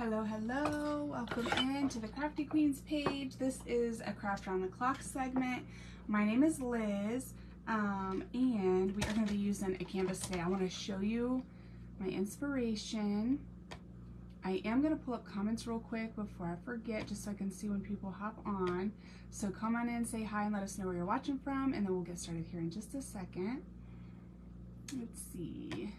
Hello, hello. Welcome into the Crafty Queens page. This is a Craft Around the Clock segment. My name is Liz, and we are going to be using a canvas today. I want to show you my inspiration. I am going to pull up comments real quick before I forget, just so I can see when people hop on. So come on in, say hi, and let us know where you're watching from, and then we'll get started here in just a second. Let's see.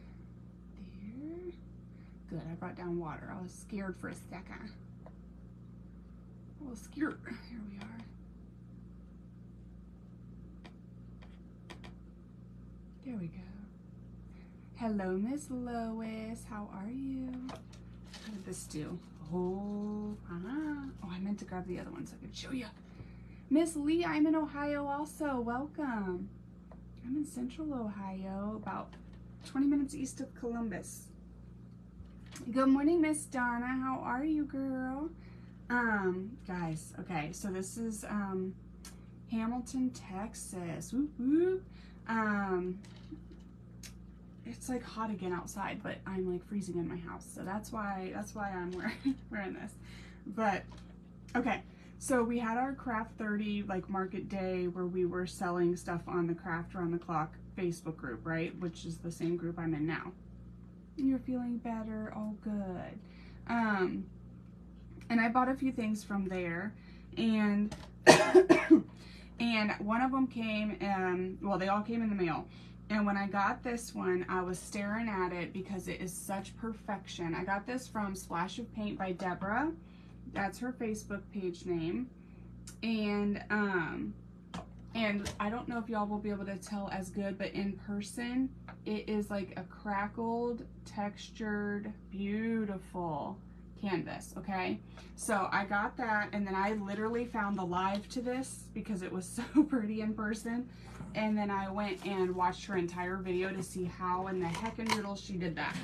Good, I brought down water. I was scared for a second. I was scared. Here we are. There we go. Hello, Miss Lois. How are you? What did this do? Oh, I meant to grab the other one so I could show you. Miss Lee, I'm in Ohio also. Welcome. I'm in Central Ohio, about 20 minutes east of Columbus. Good morning, Miss Donna. How are you, girl? Guys, okay, so this is Hamilton, Texas. Whoop, whoop. It's like hot again outside, but I'm like freezing in my house, so that's why I'm wearing this. But okay, so we had our Craft 30 like market day where we were selling stuff on the Craft Around the Clock Facebook group, right? Which is the same group I'm in now. You're feeling better. Oh, good. And I bought a few things from there, and and one of them came, well, they all came in the mail. And when I got this one, I was staring at it because it is such perfection. I got this from Splash of Paint by Deborah. That's her Facebook page name. And I don't know if y'all will be able to tell as good, but in person, it is like a crackled, textured, beautiful canvas, okay? So I got that, and then I literally found the live to this because it was so pretty in person. And then I went and watched her entire video to see how in the heckin' she did that.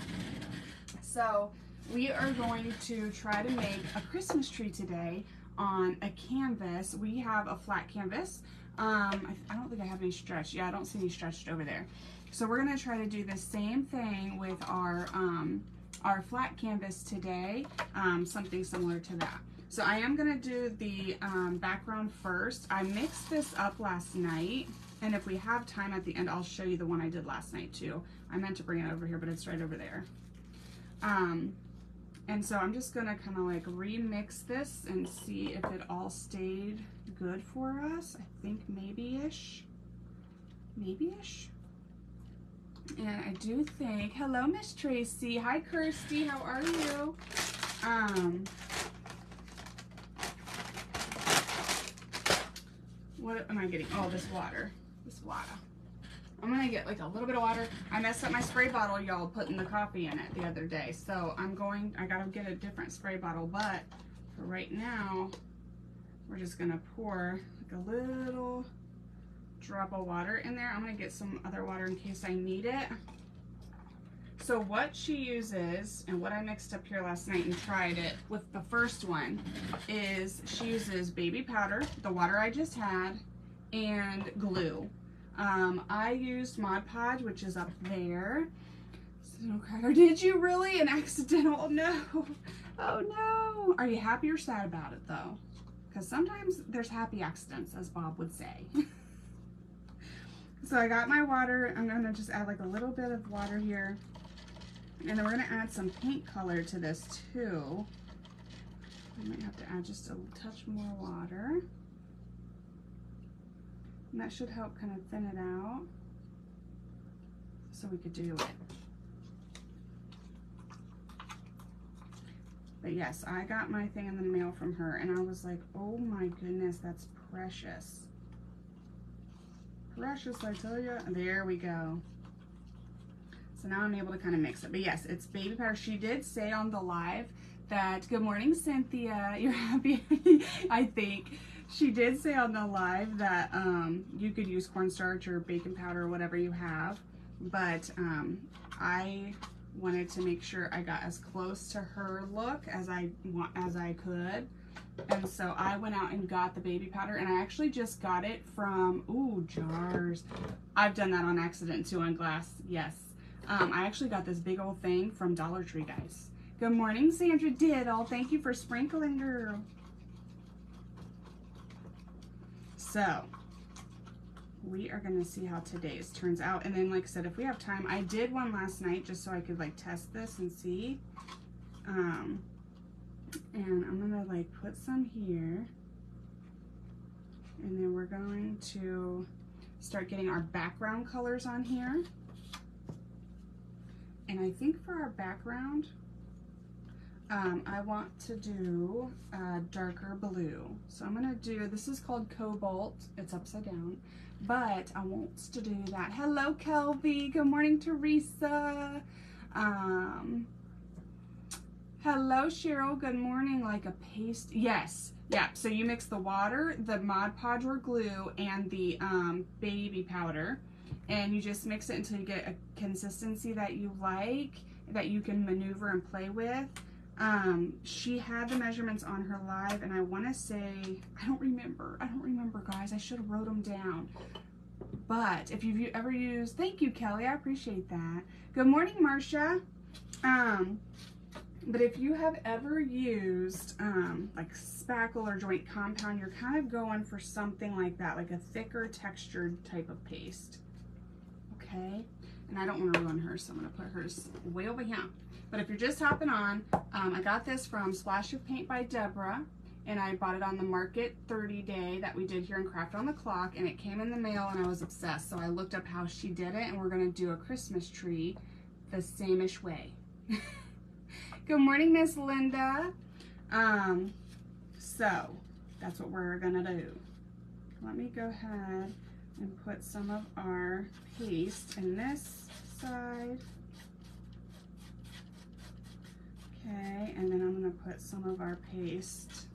So we are going to try to make a Christmas tree today on a canvas. We have a flat canvas. I don't think I have any stretched. Yeah, I don't see any stretched over there. So we're gonna try to do the same thing with our flat canvas today, something similar to that. So I am gonna do the background first. I mixed this up last night, and if we have time at the end, I'll show you the one I did last night too. I meant to bring it over here, but it's right over there. And so I'm just gonna kind of like remix this and see if it all stayed good for us. I think maybe-ish. Maybe-ish. And I do think, hello, Miss Tracy. Hi, Kirsty. How are you? What am I getting? Oh, this water. This water. I'm gonna get like a little bit of water. I messed up my spray bottle, y'all, putting the coffee in it the other day. So I gotta get a different spray bottle, but for right now, we're just gonna pour like a little drop of water in there. I'm gonna get some other water in case I need it. So what she uses, and what I mixed up here last night and tried it with the first one, is she uses baby powder, the water I just had, and glue. I used Mod Podge, which is up there. So, cracker, did you really? An accidental? No. Oh no. Are you happy or sad about it though? Because sometimes there's happy accidents, as Bob would say. So I got my water. I'm gonna just add like a little bit of water here. And then we're gonna add some paint color to this too. I might have to add just a touch more water. And that should help kind of thin it out so we could do it. But yes, I got my thing in the mail from her, and I was like, oh my goodness, that's precious. Precious, I tell you. There we go. So now I'm able to kind of mix it. But yes, it's baby powder. She did say on the live that, good morning, Cynthia. You're happy, I think. She did say on the live that you could use cornstarch or baking powder or whatever you have. But I wanted to make sure I got as close to her look as I could. And so I went out and got the baby powder, and I actually just got it from, ooh, jars. I've done that on accident too, on glass, yes. I actually got this big old thing from Dollar Tree, guys. Good morning, Sandra Diddle. Thank you for sprinkling, girl. So, we are going to see how today's turns out. And then, like I said, if we have time, I did one last night just so I could, like, test this and see. And I'm going to, like, put some here. And then we're going to start getting our background colors on here. And I think for our background, I want to do a darker blue. So I'm gonna do, this is called Cobalt. It's upside down, but I want to do that. Hello, Kelby. Good morning, Teresa. Hello, Cheryl. Good morning. Like a paste. Yes. Yeah. So you mix the water, the Mod Podge or glue, and the baby powder, and you just mix it until you get a consistency that you like, that you can maneuver and play with. She had the measurements on her live, and I want to say, I don't remember, guys. I should have wrote them down. But if you've ever used, thank you, Kelly. I appreciate that. Good morning, Marcia. But if you have ever used, like spackle or joint compound, you're kind of going for something like that, like a thicker textured type of paste. Okay. And I don't want to ruin hers, so I'm going to put hers way over here. But if you're just hopping on, I got this from Splash of Paint by Deborah, and I bought it on the Market 30 day that we did here in Craft on the Clock, and it came in the mail, and I was obsessed. So I looked up how she did it, and we're going to do a Christmas tree the same-ish way. Good morning, Miss Linda. So that's what we're going to do. Let me go ahead and put some of our paste in this side. Okay, and then I'm going to put some of our paste.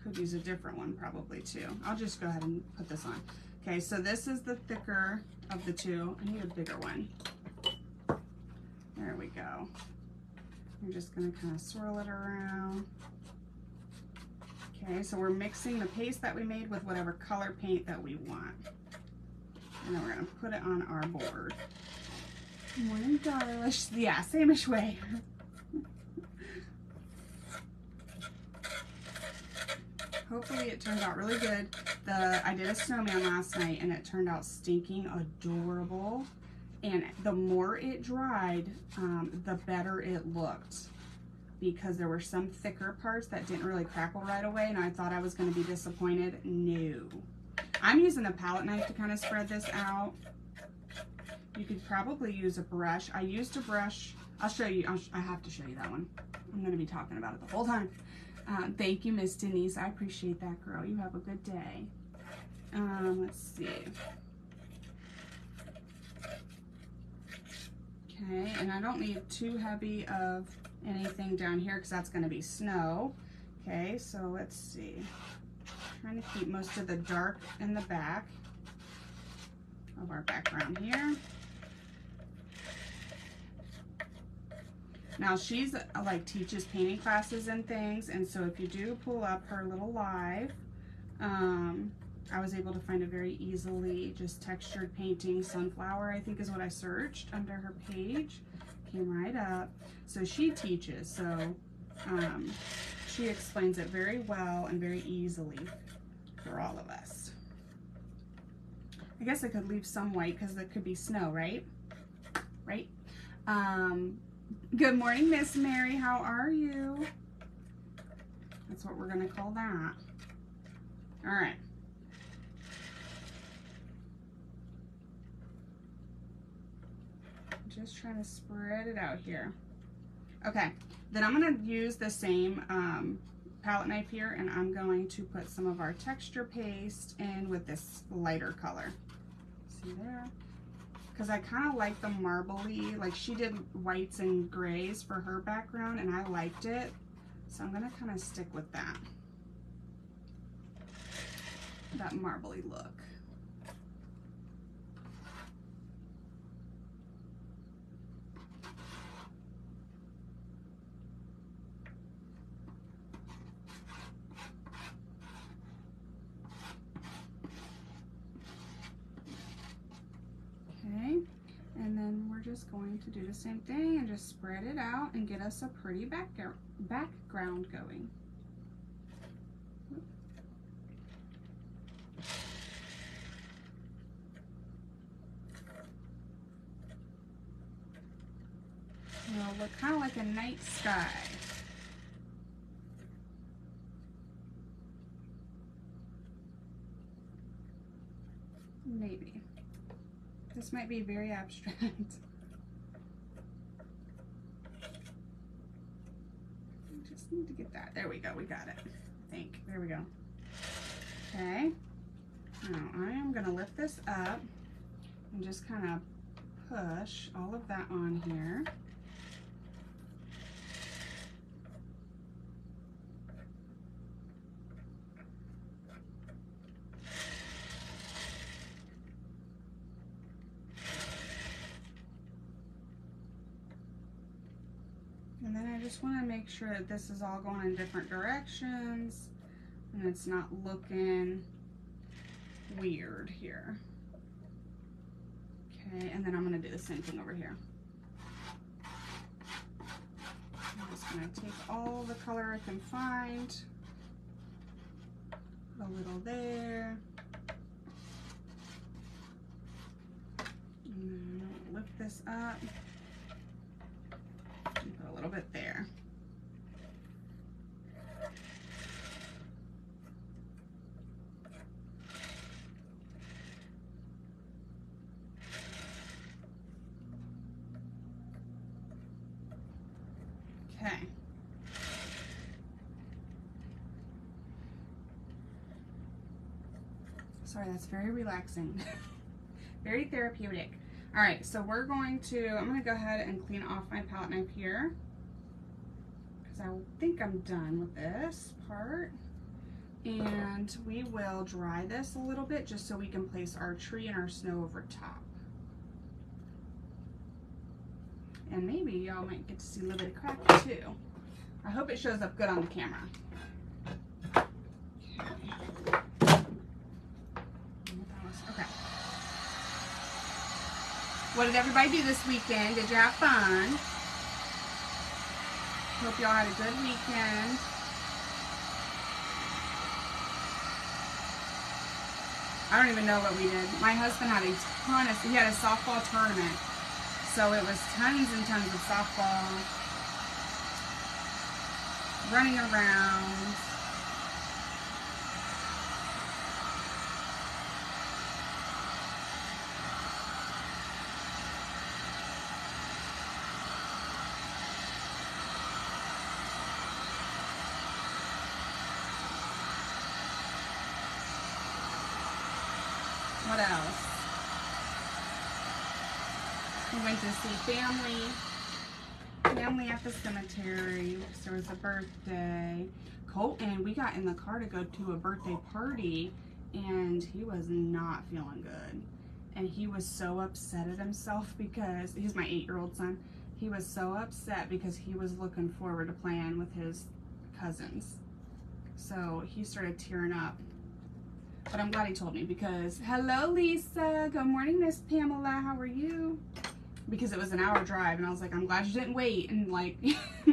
Could use a different one probably too. I'll just go ahead and put this on. Okay, so this is the thicker of the two. I need a bigger one. There we go. I'm just going to kind of swirl it around. Okay, so we're mixing the paste that we made with whatever color paint that we want. And then we're going to put it on our board. Good morning, Darlish. Yeah, same-ish way. Hopefully it turned out really good. I did a snowman last night, and it turned out stinking adorable. And the more it dried, the better it looked, because there were some thicker parts that didn't really crackle right away, and I thought I was going to be disappointed. No. I'm using a palette knife to kind of spread this out. You could probably use a brush. I used a brush. I'll show you. I have to show you that one. I'm going to be talking about it the whole time. Thank you, Miss Denise. I appreciate that, girl. You have a good day. Let's see. Okay, and I don't need too heavy of anything down here because that's going to be snow. Okay, so let's see. Trying to keep most of the dark in the back of our background here. Now she's like teaches painting classes and things, and so if you do pull up her little live, I was able to find it very easily. Just textured painting sunflower, I think is what I searched under her page. Came right up. So she teaches, so she explains it very well and very easily for all of us. I guess I could leave some white because it could be snow, right? Right? Good morning, Miss Mary. How are you? That's what we're going to call that. All right. Just trying to spread it out here. Okay. Then I'm going to use the same palette knife here, and I'm going to put some of our texture paste in with this lighter color. See there? Because I kind of like the marbly, like she did whites and grays for her background, and I liked it. So I'm going to kind of stick with that marbly look. just going to do the same thing and just spread it out and get us a pretty background going. It'll look kind of like a night sky. Maybe. This might be very abstract. Just need to get that. There we go. We got it. I think. There we go. Okay. Now I am going to lift this up and just kind of push all of that on here. And then I just want to make sure that this is all going in different directions and it's not looking weird here. Okay, and then I'm going to do the same thing over here. I'm just going to take all the color I can find, put a little there, and then lift this up. Put a little bit there. Okay. Sorry, that's very relaxing. Very therapeutic. All right, so I'm going to go ahead and clean off my palette knife here because I think I'm done with this part. And we will dry this a little bit just so we can place our tree and our snow over top. And maybe y'all might get to see a little bit of crafty too. I hope it shows up good on the camera. Okay. What did everybody do this weekend? Did you have fun? Hope y'all had a good weekend. I don't even know what we did. My husband had he had a softball tournament. So it was tons and tons of softball, running around. What else? We went to see family at the cemetery because there was a birthday. Colton, we got in the car to go to a birthday party and he was not feeling good. And he was so upset at himself because he's my 8-year-old son. He was so upset because he was looking forward to playing with his cousins. So he started tearing up. But I'm glad he told me because, hello Lisa, good morning Miss Pamela, how are you? Because it was an hour drive and I was like, I'm glad you didn't wait and like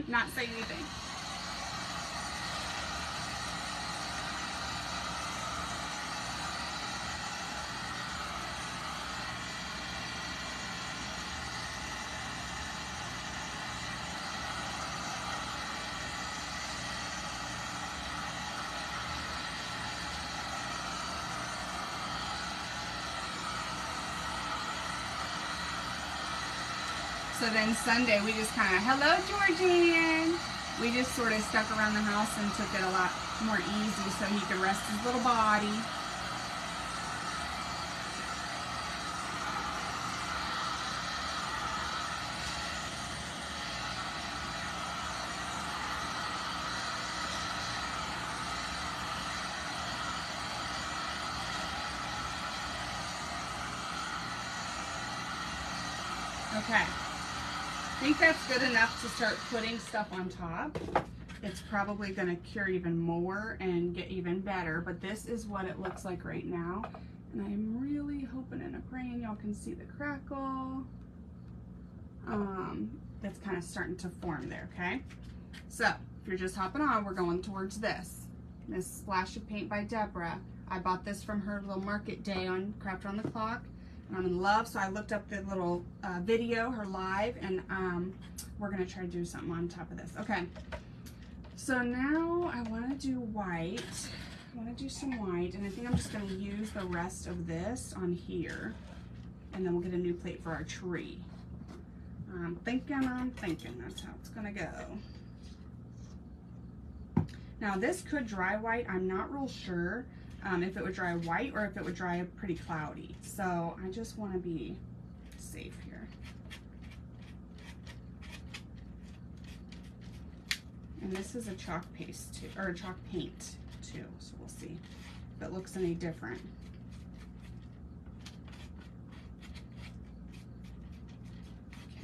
not say anything. So then Sunday we just kind of, hello Georgian. We just sort of stuck around the house and took it a lot more easy so he could rest his little body. Okay. I think that's good enough to start putting stuff on top. It's probably going to cure even more and get even better, but this is what it looks like right now. And I'm really hoping and praying y'all can see the crackle. that's kind of starting to form there, okay? So if you're just hopping on, we're going towards this Splash of Paint by Deborah. I bought this from her little market day on Craft on the Clock, and I'm in love, so I looked up the little video, her live, and we're gonna try to do something on top of this. Okay, so now I want to do white. I want to do some white, and I think I'm just gonna use the rest of this on here, and then we'll get a new plate for our tree. I'm thinking that's how it's gonna go. Now this could dry white. I'm not real sure if it would dry white or if it would dry pretty cloudy. So I just want to be safe here. And this is a chalk paste too, or a chalk paint too. So we'll see if it looks any different.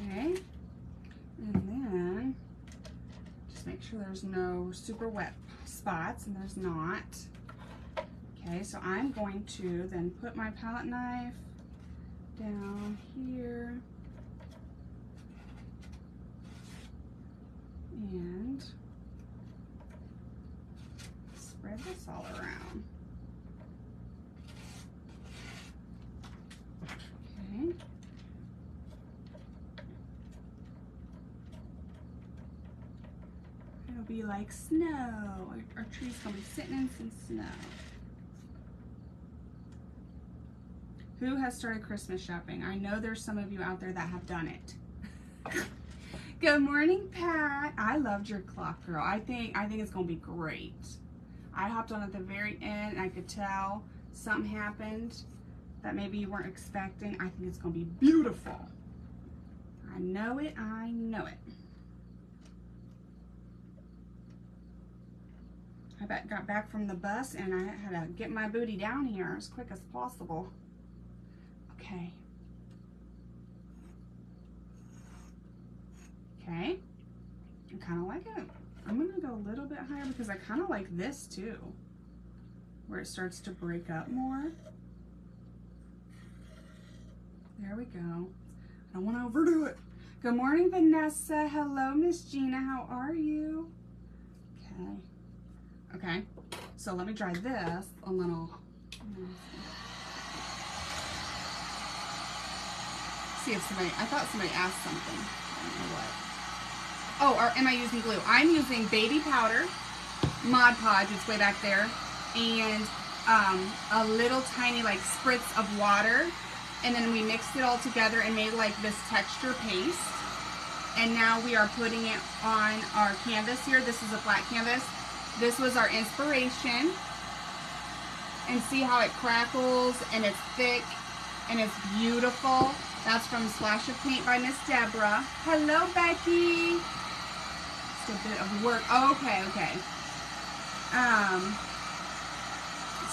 Okay, and then just make sure there's no super wet spots, and there's not. Okay, so I'm going to then put my palette knife down here and spread this all around. Okay. It'll be like snow. Our tree's gonna be sitting in some snow. Who has started Christmas shopping? I know there's some of you out there that have done it. Good morning, Pat. I loved your clock, girl. I think it's gonna be great. I hopped on at the very end, and I could tell something happened that maybe you weren't expecting. I think it's gonna be beautiful. I know it, I know it. I got back from the bus and I had to get my booty down here as quick as possible. Okay. Okay. I kind of like it. I'm going to go a little bit higher because I kind of like this too, where it starts to break up more. There we go. I don't want to overdo it. Good morning, Vanessa. Hello, Miss Gina. How are you? Okay. Okay, so let me dry this a little. See if somebody, I thought somebody asked something. I don't know what. Oh, or am I using glue? I'm using baby powder, Mod Podge, it's way back there, and a little tiny like spritz of water, and then we mixed it all together and made like this texture paste. And now we are putting it on our canvas here. This is a flat canvas. This was our inspiration, and see how it crackles and it's thick and it's beautiful. That's from Splash of Paint by Miss Deborah. Hello, Becky. Just a bit of work. Okay.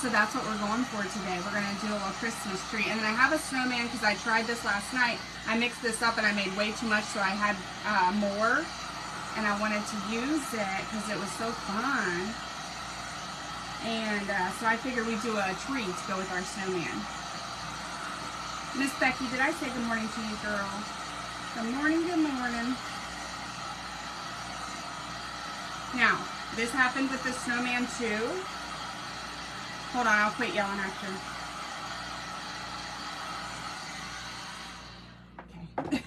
So that's what we're going for today. We're gonna do a little Christmas tree, and then I have a snowman because I tried this last night. I mixed this up and I made way too much, so I had more. And I wanted to use it because it was so fun. And so I figured we'd do a tree to go with our snowman. Miss Becky, did I say good morning to you, girl? Good morning, good morning. Now, this happened with the snowman too. Hold on, I'll quit yelling after.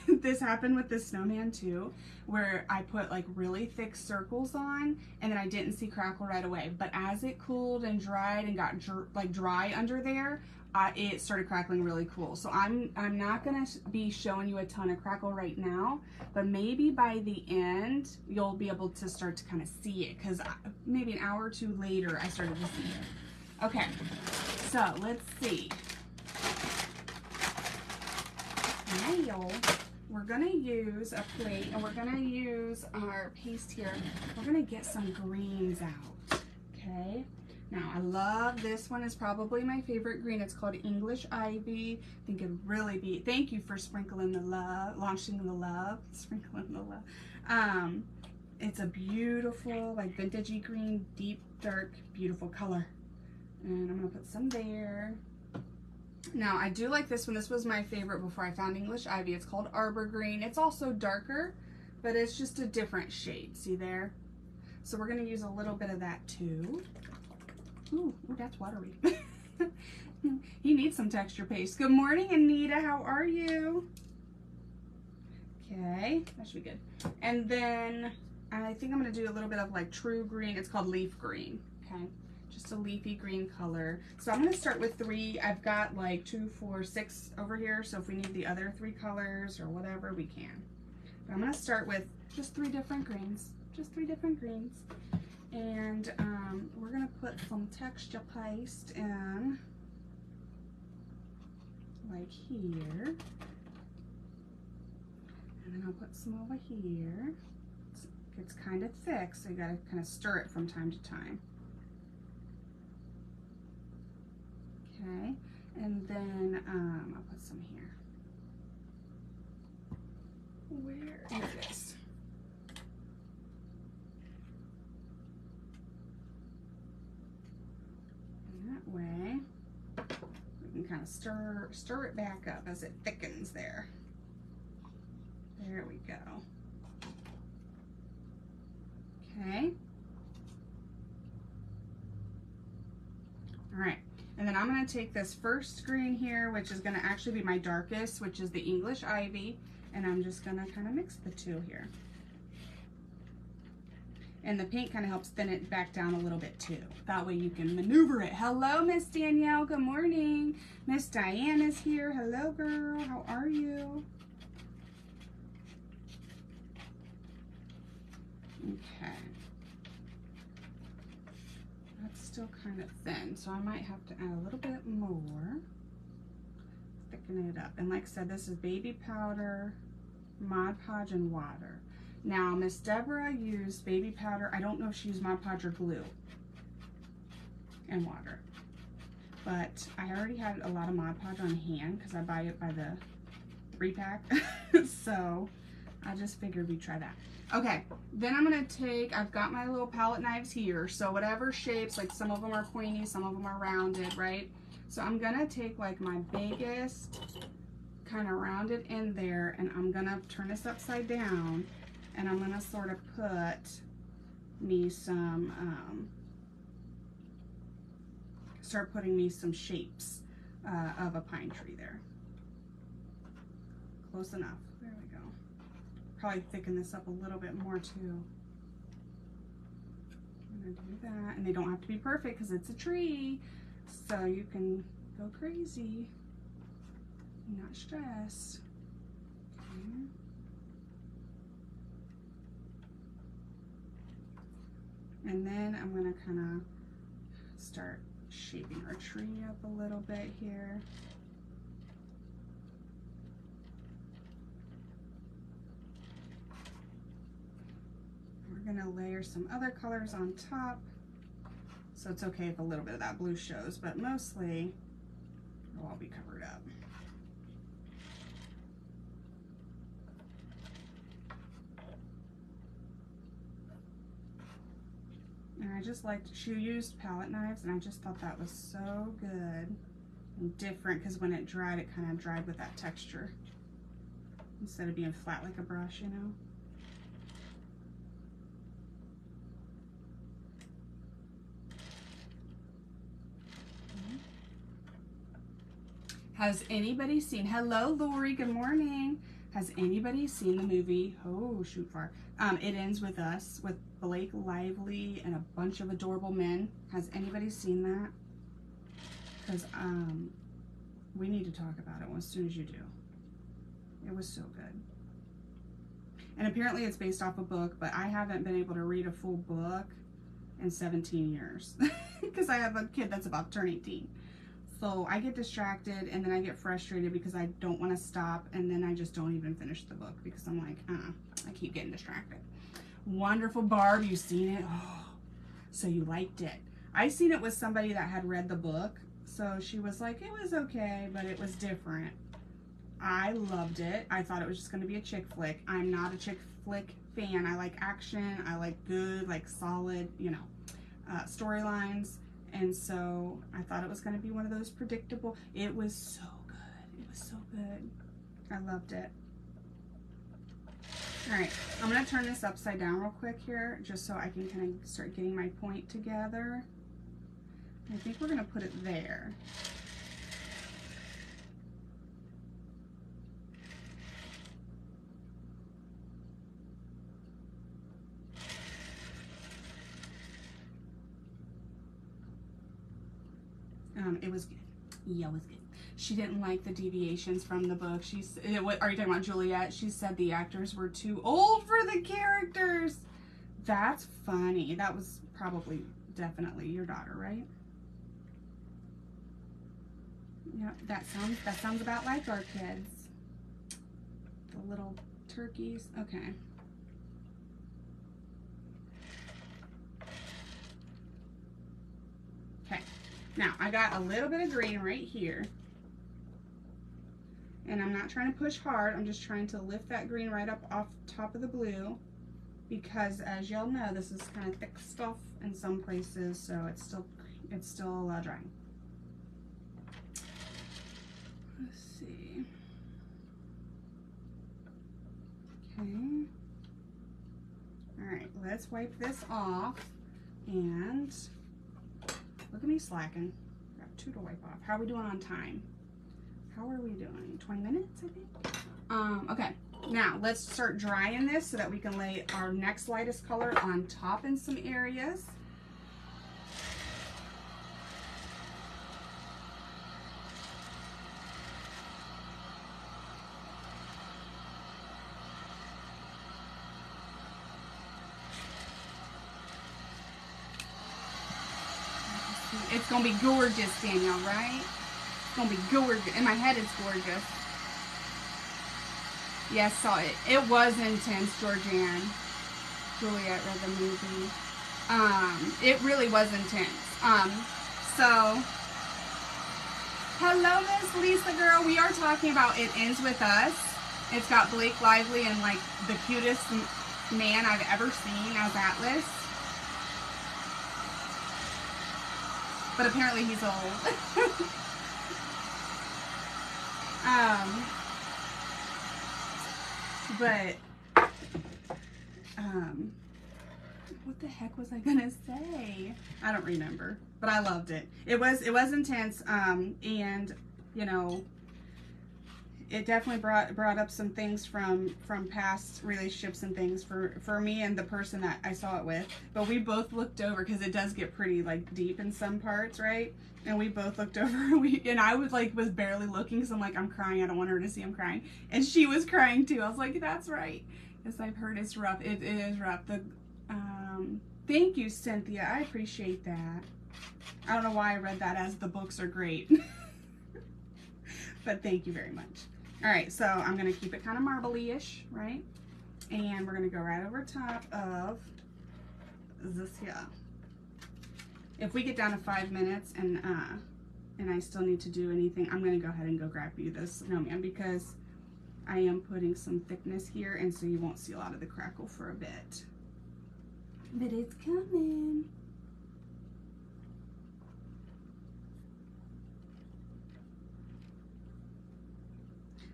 This happened with the snowman too, where I put like really thick circles on and then I didn't see crackle right away, but as it cooled and dried and got like dry under there, it started crackling really cool. So I'm not gonna be showing you a ton of crackle right now, but maybe by the end you'll be able to start to kind of see it, because maybe an hour or two later I started to see it. Okay, so let's see. Now we're gonna use a plate and we're gonna use our paste here. We're gonna get some greens out, okay? Now I love this one. It's probably my favorite green. It's called English Ivy. I think it'd really be, thank you for sprinkling the love, launching the love, sprinkling the love. It's a beautiful, like vintagey green, deep, dark, beautiful color. And I'm gonna put some there. Now, I do like this one. This was my favorite before I found English Ivy. It's called Arbor Green. It's also darker, but it's just a different shade. See there? So we're going to use a little bit of that too. Ooh, that's watery. He needs some texture paste. Good morning, Anita. How are you? Okay, that should be good. And then I think I'm going to do a little bit of like true green. It's called leaf green. Okay, just a leafy green color. So I'm going to start with 3. I've got like 2, 4, 6 over here. So if we need the other 3 colors or whatever, we can. But I'm going to start with just 3 different greens. Just 3 different greens. And we're going to put some texture paste in like here. And then I'll put some over here. It's kind of thick, so you got to kind of stir it from time to time. Okay, and then I'll put some here. Here it is. And that way, we can kind of stir it back up as it thickens there. There we go. Okay. All right. And then I'm going to take this first green here, which is going to actually be my darkest, which is the English Ivy, and I'm just going to kind of mix the 2 here. And the pink kind of helps thin it back down a little bit too. That way you can maneuver it. Hello, Miss Danielle. Good morning. Miss Diane is here. Hello, girl. How are you? Okay. That's still kind of thin, so I might have to add a little bit more. Thicken it up. And like I said, this is baby powder, Mod Podge, and water. Now, Miss Deborah used baby powder. I don't know if she used Mod Podge or glue and water. But I already had a lot of Mod Podge on hand because I buy it by the 3-pack. So I just figured we'd try that. Okay, then I'm going to take, I've got my little palette knives here. So whatever shapes, like some of them are pointy, some of them are rounded, right? So I'm going to take like my biggest, kind of round it in there, and I'm going to turn this upside down, and I'm going to sort of put me some, start putting me some shapes of a pine tree there. Close enough. There we go. Probably thicken this up a little bit more too. I'm going to do that, and they don't have to be perfect because it's a tree, so you can go crazy, not stressed. Okay. And then I'm going to kind of start shaping our tree up a little bit here. We're going to layer some other colors on top. So it's okay if a little bit of that blue shows, but mostly it'll all be covered up. And I just liked, she used palette knives, and I just thought that was so good and different because when it dried, it kind of dried with that texture instead of being flat like a brush, you know. Has anybody seen, hello Lori, good morning. Has anybody seen the movie, oh shoot far, It Ends With Us with Blake Lively and a bunch of adorable men? Has anybody seen that? Because we need to talk about it as soon as you do. It was so good. And apparently it's based off a book, but I haven't been able to read a full book in 17 years because I have a kid that's about to turn 18. So I get distracted and then I get frustrated because I don't want to stop, and then I just don't even finish the book because I'm like, I keep getting distracted. Wonderful. Barb, you seen it? Oh, so you liked it. I seen it with somebody that had read the book, so she was like, it was okay, but it was different. I loved it. I thought it was just going to be a chick flick. I'm not a chick flick fan. I like action. I like good, like solid, you know, storylines. And so I thought it was going to be one of those predictable. It was so good. It was so good. I loved it. All right, I'm going to turn this upside down real quick here, just so I can kind of start getting my point together. I think we're going to put it there. It was good. Yeah, it was good. She didn't like the deviations from the book. What are you talking about, Juliet? She said the actors were too old for the characters. That's funny. That was probably, definitely your daughter, right? Yep, that sounds about like our kids. The little turkeys. Okay. Okay. Now, I got a little bit of green right here. And I'm not trying to push hard. I'm just trying to lift that green right up off top of the blue. Because as y'all know, this is kind of thick stuff in some places, so it's still drying. Let's see. Okay. All right, let's wipe this off. And look at me slacking. Got 2 to wipe off. How are we doing on time? How are we doing? 20 minutes, I think? Okay. Now, let's start drying this so that we can lay our next lightest color on top in some areas. It's going to be gorgeous, Danielle, right? It's going to be gorgeous. In my head, it's gorgeous. Yes, saw it. It was intense, Georgianne. Juliet read the movie. It really was intense. So, hello, Miss Lisa girl. We are talking about It Ends With Us. It's got Blake Lively and like the cutest man I've ever seen as Atlas. But apparently he's old. But what the heck was I gonna say? I don't remember, but I loved it. It was intense, and you know, it definitely brought up some things from past relationships and things for me and the person that I saw it with. But we both looked over, because it does get pretty like deep in some parts, right? And we both looked over, and I was barely looking, so I'm like, I'm crying. I don't want her to see I'm crying. And she was crying too. I was like, that's right. Yes, I've heard it's rough. It is rough. Thank you, Cynthia. I appreciate that. I don't know why I read that as the books are great. But thank you very much. All right, so I'm gonna keep it kind of marbly-ish, right? And we're gonna go right over top of this here. If we get down to 5 minutes and I still need to do anything, I'm gonna go ahead and go grab you this snowman, because I am putting some thickness here, and so you won't see a lot of the crackle for a bit. But it's coming.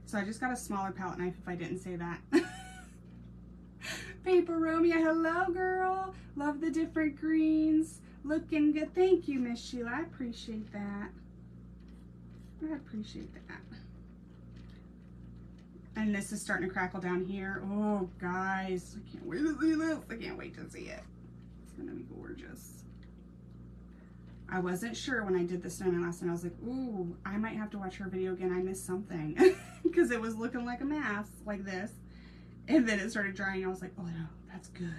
So I just got a smaller palette knife, if I didn't say that. Paper Romeo, hello girl. Love the different greens. Looking good. Thank you, Miss Sheila. I appreciate that. I appreciate that. And this is starting to crackle down here. Oh, guys. I can't wait to see this. I can't wait to see it. It's going to be gorgeous. I wasn't sure when I did the snowman last night. I was like, ooh, I might have to watch her video again. I missed something. Because it was looking like a mass, like this. And then it started drying. I was like, oh, no, that's good.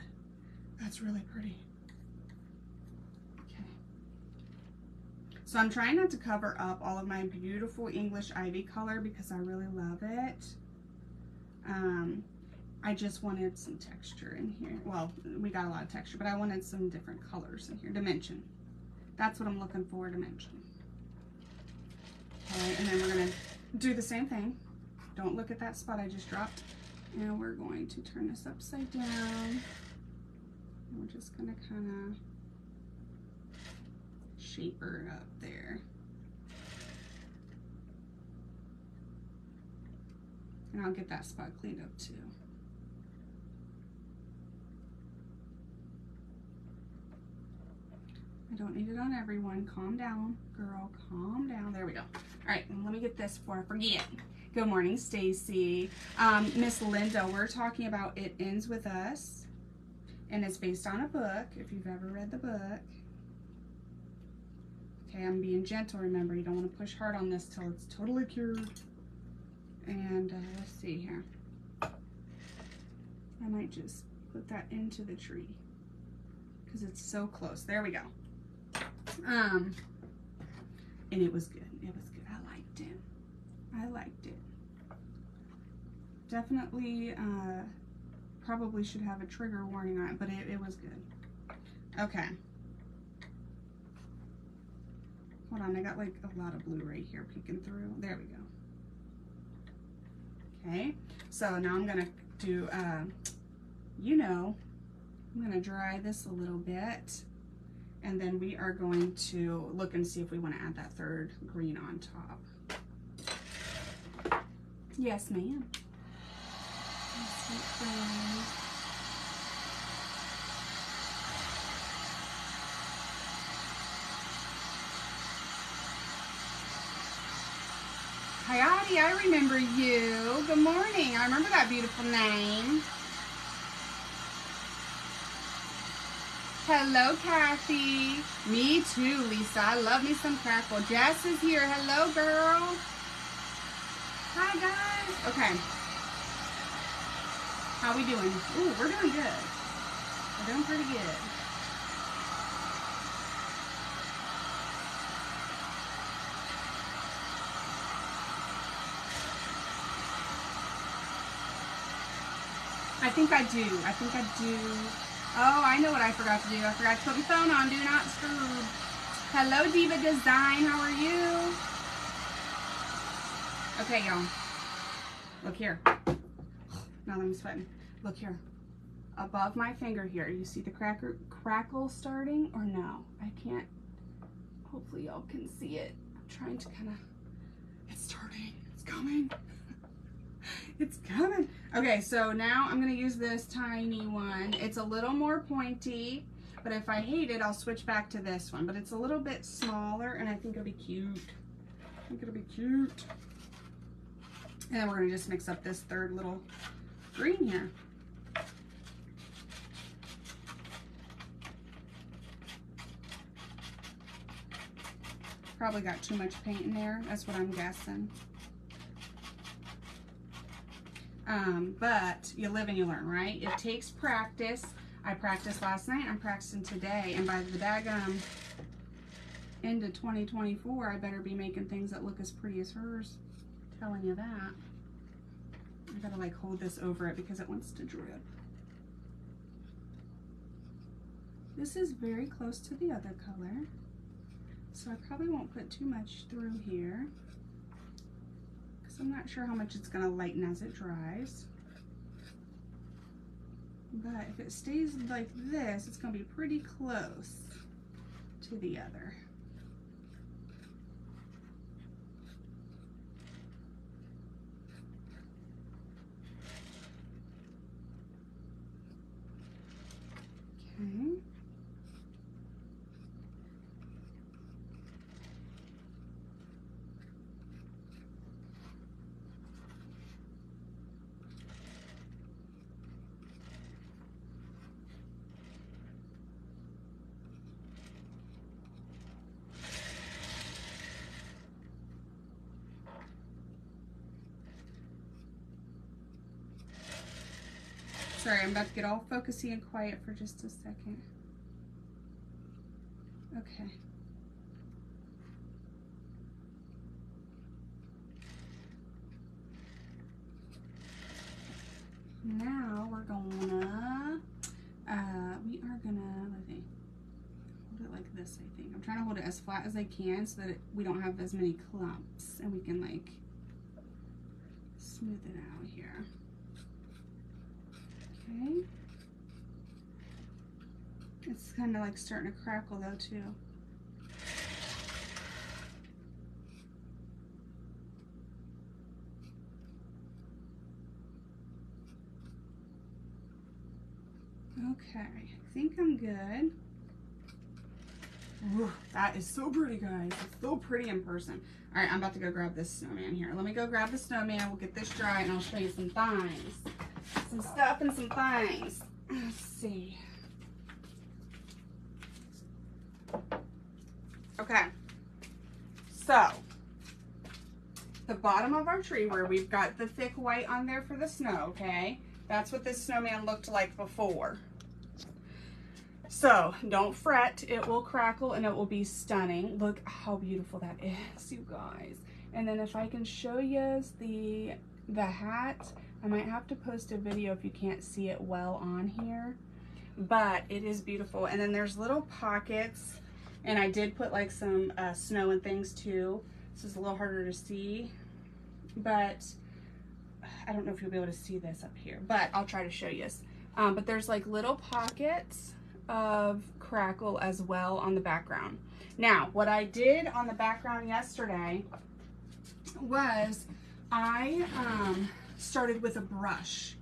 That's really pretty. Okay. So I'm trying not to cover up all of my beautiful English ivy color, because I really love it. I just wanted some texture in here. Well, we got a lot of texture, but I wanted some different colors in here. Dimension. That's what I'm looking for, dimension. Okay, and then we're gonna do the same thing. Don't look at that spot I just dropped. And we're going to turn this upside down. And we're just gonna kind of shaper up there. And I'll get that spot cleaned up too. I don't need it on everyone. Calm down, girl. Calm down. There we go. All right, let me get this before I forget. Good morning, Stacy. Miss Linda, we're talking about It Ends With Us, and it's based on a book, if you've ever read the book. Okay, I'm being gentle, remember. You don't want to push hard on this till it's totally cured. And let's see here. I might just put that into the tree because it's so close. There we go. And it was good. It was good. I liked it. I liked it. Definitely, probably should have a trigger warning on it, but it was good. Okay. Hold on, I got like a lot of blue right here peeking through. There we go. Okay, so now I'm gonna do, you know, I'm gonna dry this a little bit, and then we are going to look and see if we want to add that third green on top. Yes, ma'am. Hayati, I remember you. Good morning. I remember that beautiful name. Hello, Kathy. Me too, Lisa. I love me some crackle. Jess is here. Hello, girl. Hi, guys. Okay. How we doing? Ooh, we're doing good. We're doing pretty good. I think I do. I think I do. Oh, I know what I forgot to do. I forgot to put my phone on. Do not disturb. Hello, Diva Design. How are you? Okay, y'all. Look here. Now let me sweating. Look here. Above my finger here. You see the crackle starting or no? I can't. Hopefully y'all can see it. I'm trying to kind of. It's starting. It's coming. It's coming. Okay, so now I'm going to use this tiny one. It's a little more pointy, but if I hate it, I'll switch back to this one. But it's a little bit smaller, and I think it'll be cute. I think it'll be cute. And then we're going to just mix up this third little green here. Probably got too much paint in there. That's what I'm guessing. But you live and you learn, right? It takes practice. I practiced last night. I'm practicing today. And by the daggum into 2024, I better be making things that look as pretty as hers. I'm telling you that. I gotta like hold this over it because it wants to drip. This is very close to the other color. So I probably won't put too much through here. I'm not sure how much it's going to lighten as it dries. But if it stays like this, it's going to be pretty close to the other. Okay. Sorry, I'm about to get all focusy and quiet for just a second. Okay. Now we're gonna, let's see, hold it like this, I think. I'm trying to hold it as flat as I can so that we don't have as many clumps and we can like smooth it out here. Okay. It's kind of like starting to crackle though too. Okay, I think I'm good. Ooh, that is so pretty, guys. It's so pretty in person. All right, I'm about to go grab this snowman here. Let me go grab the snowman. We'll get this dry, and I'll show you some things. Some stuff and some things. Let's see. Okay. So, the bottom of our tree where we've got the thick white on there for the snow, okay? That's what this snowman looked like before. So, don't fret, it will crackle and it will be stunning. Look how beautiful that is, you guys. And then if I can show you the hat, I might have to post a video if you can't see it well on here. But it is beautiful. And then there's little pockets, and I did put like some snow and things too. This is a little harder to see, but I don't know if you'll be able to see this up here, but I'll try to show you. But there's like little pockets of crackle as well on the background. Now, what I did on the background yesterday was I started with a brush,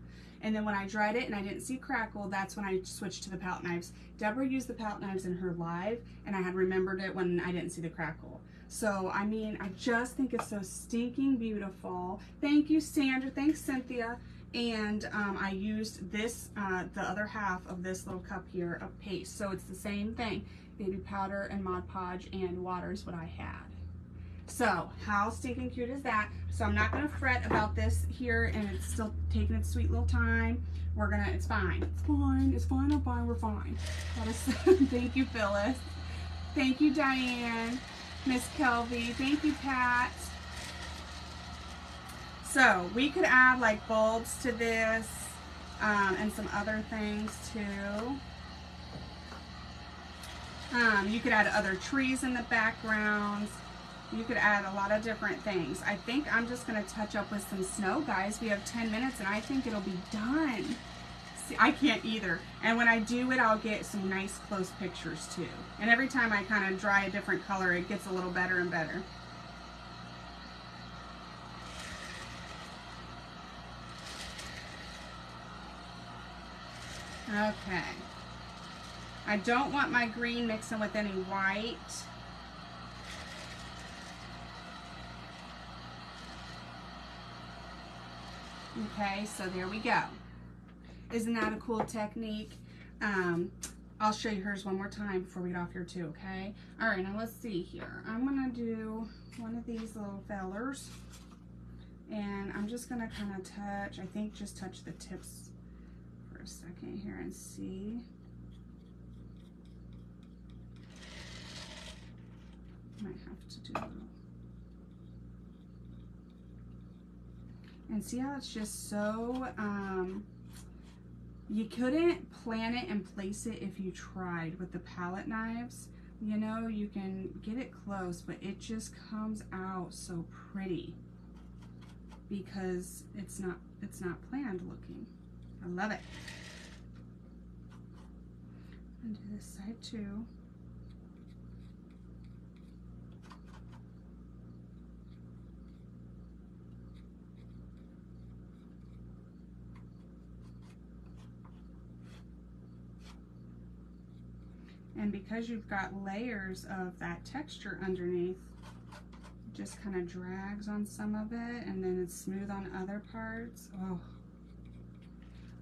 and then when I dried it and I didn't see crackle, that's when I switched to the palette knives. Deborah used the palette knives in her live, and I had remembered it when I didn't see the crackle. So, I mean, I just think it's so stinking beautiful. Thank you, Sandra. Thanks, Cynthia. And I used this, the other half of this little cup here of paste. So it's the same thing. Baby powder and Mod Podge and water is what I had. So how stinking cute is that? So I'm not gonna fret about this here, and it's still taking its sweet little time. We're gonna, it's fine. It's fine, it's fine, I'm fine, we're fine. That is, thank you, Phyllis. Thank you, Diane. Miss Kelvy, thank you, Pat. So we could add like bulbs to this and some other things too. You could add other trees in the backgrounds. You could add a lot of different things. I think I'm just going to touch up with some snow, guys. We have 10 minutes and I think it'll be done. See, I can't either. And when I do it, I'll get some nice close pictures too. And every time I kind of dry a different color, it gets a little better and better. Okay. I don't want my green mixing with any white. Okay, so there we go. Isn't that a cool technique? I'll show you hers one more time before we get off here too, okay? All right, now let's see here. I'm gonna do one of these little fellers, and I'm just gonna kind of touch, I think just touch the tips for a second here and see. Might have to do a little. And see how it's just so, you couldn't plan it and place it if you tried with the palette knives. You know, you can get it close, but it just comes out so pretty because it's not planned looking. I love it. And do this side too. And because you've got layers of that texture underneath, it just kind of drags on some of it, and then it's smooth on other parts. Oh,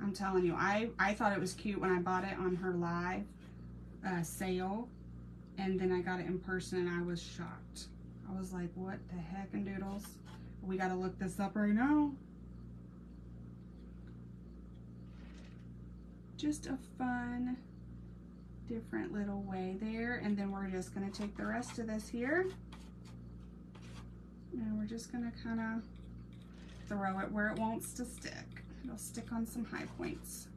I'm telling you, I thought it was cute when I bought it on her live sale, and then I got it in person and I was shocked. I was like, what the heck and doodles? We gotta look this up right now. Just a fun, different little way there. And then we're just going to take the rest of this here, and we're just going to kind of throw it where it wants to stick. It'll stick on some high points.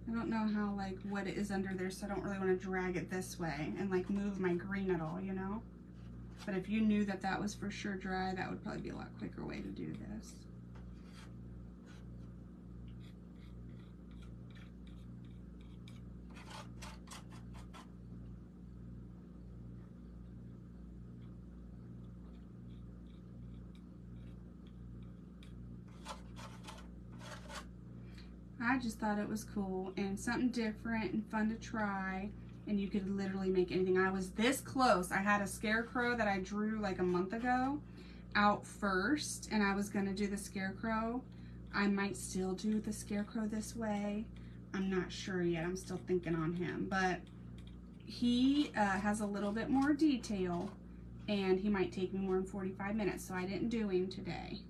I don't know how, like, what it is under there, so I don't really want to drag it this way and, like, move my green at all, you know? But if you knew that that was for sure dry, that would probably be a lot quicker way to do this. I just thought it was cool and something different and fun to try. And you could literally make anything. I was this close. I had a scarecrow that I drew like a month ago out first, and I was gonna do the scarecrow. I might still do the scarecrow this way. I'm not sure yet. I'm still thinking on him, but he has a little bit more detail, and he might take me more than 45 minutes, so I didn't do him today.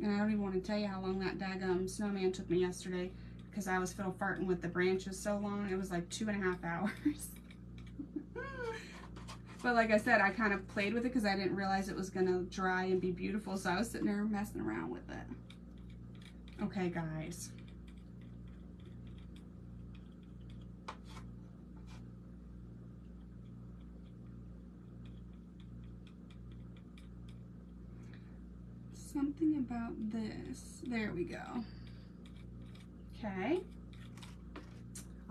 And I don't even want to tell you how long that daggum snowman took me yesterday, because I was fiddle farting with the branches so long. It was like 2.5 hours. But like I said, I kind of played with it because I didn't realize it was gonna dry and be beautiful, so I was sitting there messing around with it. Okay, guys. Something about this. There we go. Okay.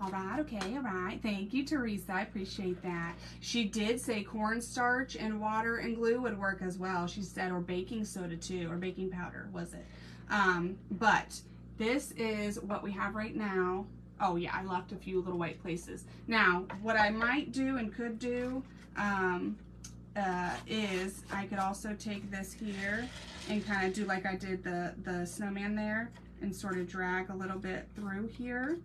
All right, okay, all right. Thank you, Teresa. I appreciate that. She did say cornstarch and water and glue would work as well. She said, or baking soda too, or baking powder, was it? But this is what we have right now. Oh yeah, I left a few little white places. Now, what I might do and could do is I could also take this here and kind of do like I did the snowman there and sort of drag a little bit through here.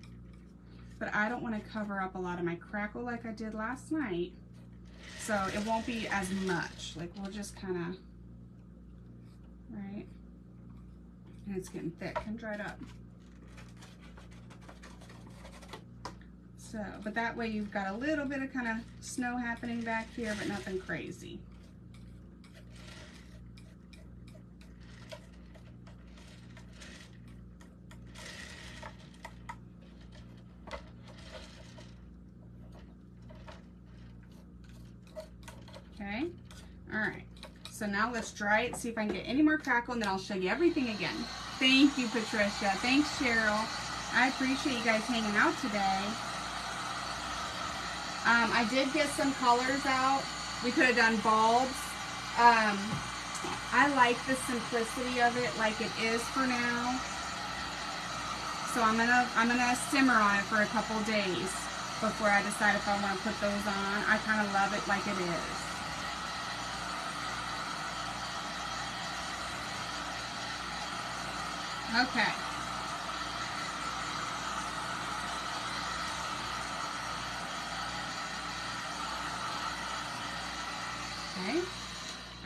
But I don't want to cover up a lot of my crackle like I did last night, so it won't be as much. Like, we'll just kind of, right? And it's getting thick and dried up. So, but that way you've got a little bit of kind of snow happening back here, but nothing crazy. Okay, all right, so now let's dry it, see if I can get any more crackle, and then I'll show you everything again. Thank you, Patricia. Thanks, Cheryl. I appreciate you guys hanging out today. I did get some colors out. We could have done bulbs. I like the simplicity of it like it is for now. So I'm gonna simmer on it for a couple days before I decide if I want to put those on. I kind of love it like it is. Okay. Okay.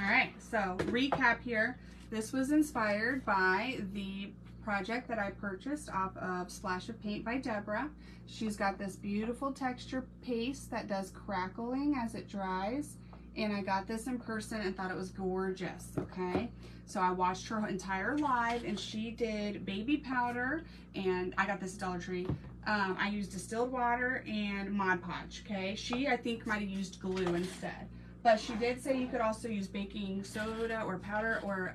All right. So recap here. This was inspired by the project that I purchased off of Splash of Paint by Deborah. She's got this beautiful texture paste that does crackling as it dries. And I got this in person and thought it was gorgeous, okay? So I watched her entire live, and she did baby powder, and I got this at Dollar Tree. I used distilled water and Mod Podge, okay? She, I think, might have used glue instead. But she did say you could also use baking soda or powder or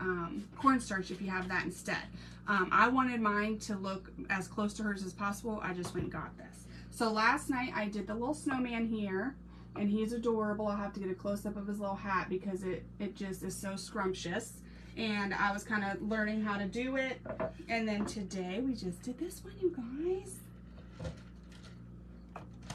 cornstarch if you have that instead. I wanted mine to look as close to hers as possible. I just went and got this. So last night I did the little snowman here, and he's adorable. I'll have to get a close-up of his little hat because it just is so scrumptious. And I was kind of learning how to do it. And then today we just did this one, you guys.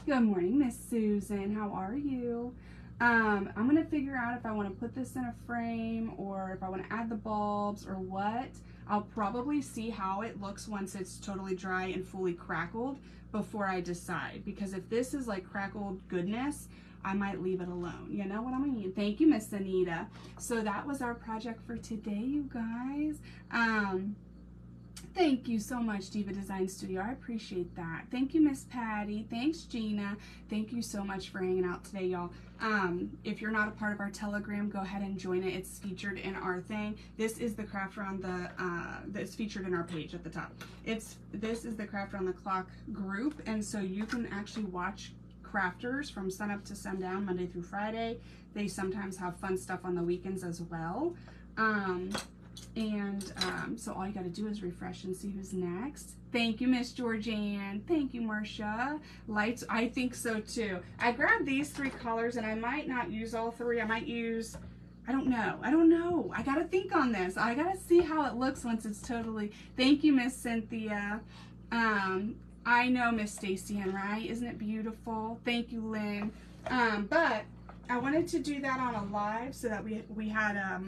Good morning, Miss Susan. How are you? I'm going to figure out if I want to put this in a frame or if I want to add the bulbs or what. I'll probably see how it looks once it's totally dry and fully crackled before I decide. Because if this is like crackled goodness, I might leave it alone. You know what I mean? Thank you, Miss Anita. So that was our project for today, you guys. Thank you so much, Diva Design Studio. I appreciate that. Thank you, Miss Patty. Thanks, Gina. Thank you so much for hanging out today, y'all. If you're not a part of our Telegram, go ahead and join it. It's featured in our thing. This is the Craft Around the, that's featured in our page at the top. This is the Craft Around the Clock group, and so you can actually watch crafters from sun up to sundown, Monday through Friday. They sometimes have fun stuff on the weekends as well. So all you got to do is refresh and see who's next. Thank you, Miss Georgianne. Thank you, Marcia. Lights, I think so too. I grabbed these 3 colors, and I might not use all 3. I I don't know. I gotta think on this. I gotta see how it looks once it's totally. Thank you, Miss Cynthia. I know Miss Stacy Ann, right? Isn't it beautiful? Thank you, Lynn. But I wanted to do that on a live so that we had a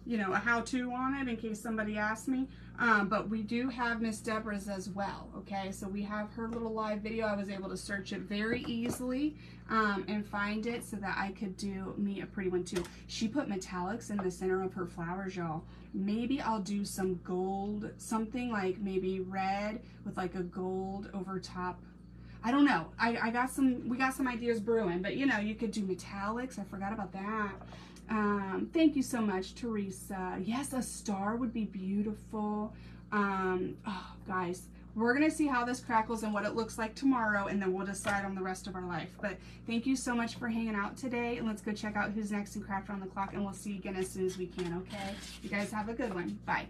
you know, a how-to on it in case somebody asked me. But we do have Miss Deborah's as well, okay? So we have her little live video. I was able to search it very easily and find it so that I could do me a pretty one too. She put metallics in the center of her flowers, y'all. Maybe I'll do some gold, something like maybe red with like a gold over top. I don't know. We got some ideas brewing, but you know, you could do metallics. I forgot about that. Thank you so much, Teresa. Yes, a star would be beautiful. Oh, guys, we're going to see how this crackles and what it looks like tomorrow, and then we'll decide on the rest of our life. But thank you so much for hanging out today, and let's go check out who's next in Craft Around the Clock, and we'll see you again as soon as we can, okay? You guys have a good one. Bye.